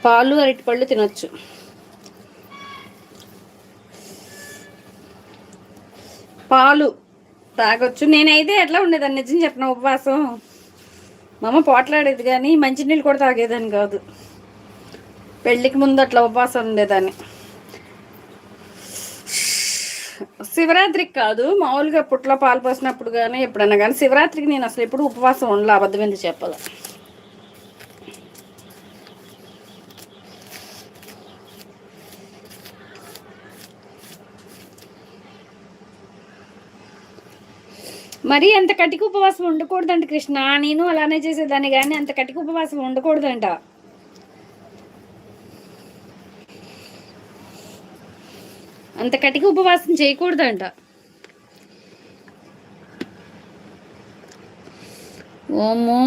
పాలు అరటిపళ్ళు తినొచ్చు. పాలు తాగొచ్చు. నేనైతే ఎట్లా ఉండేదాన్ని నిజం చెప్పిన ఉపవాసం, మా అమ్మ పోట్లాడేది కానీ మంచినీళ్ళు కూడా తాగేదాన్ని కాదు. పెళ్ళికి ముందు అట్లా ఉపవాసం ఉండేదాన్ని. శివరాత్రికి కాదు, మామూలుగా పుట్లో పాలు పోసినప్పుడు కానీ ఎప్పుడన్నా కానీ. శివరాత్రికి నేను అసలు ఎప్పుడు ఉపవాసం ఉండలే, అబద్ధం ఎందుకు చెప్పాలి. మరి అంత కటిక ఉపవాసం ఉండకూడదంట కృష్ణ. నేను అలానే చేసేదాన్ని కానీ అంత కటిక ఉపవాసం ఉండకూడదంట. అంత కటిక ఉపవాసం చేయకూడదంట. ఓమో,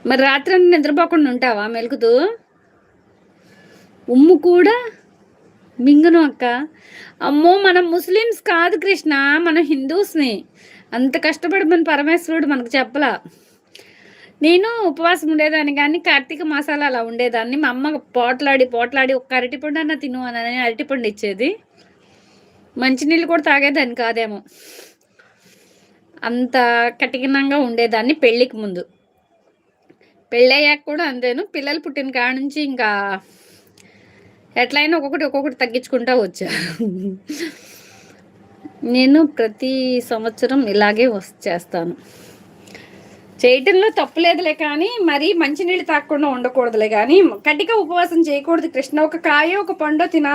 మరి రాత్రి నిద్రపోకుండా ఉంటావా మెలుకుతూ? ఉమ్ము కూడా మింగను అక్క. అమ్మో, మనం ముస్లిమ్స్ కాదు కృష్ణ, మనం హిందూస్ని. అంత కష్టపడి మన పరమేశ్వరుడు మనకు చెప్పలా. నేను ఉపవాసం ఉండేదాన్ని కానీ కార్తీక మాసాలు అలా ఉండేదాన్ని. మా అమ్మ పోట్లాడి ఒక్క అరటిపండు అన్న తిను అని అరటిపండు ఇచ్చేది. మంచినీళ్ళు కూడా తాగేదాన్ని కాదేమో, అంత కఠినంగా ఉండేదాన్ని పెళ్ళికి ముందు. పెళ్ళయ్యాక కూడా అంతేను. పిల్లలు పుట్టిన కాడ నుంచి ఇంకా ఎట్లయినా ఒక్కొక్కటి తగ్గించుకుంటా వచ్చా. నేను ప్రతి సంవత్సరం ఇలాగే చేస్తాను. చేయటంలో తప్పులేదులే కానీ మరీ మంచినీళ్ళు తాగకుండా ఉండకూడదులే కానీ కటిక ఉపవాసం చేయకూడదు కృష్ణ. ఒక కాయ ఒక పండు తినాలి.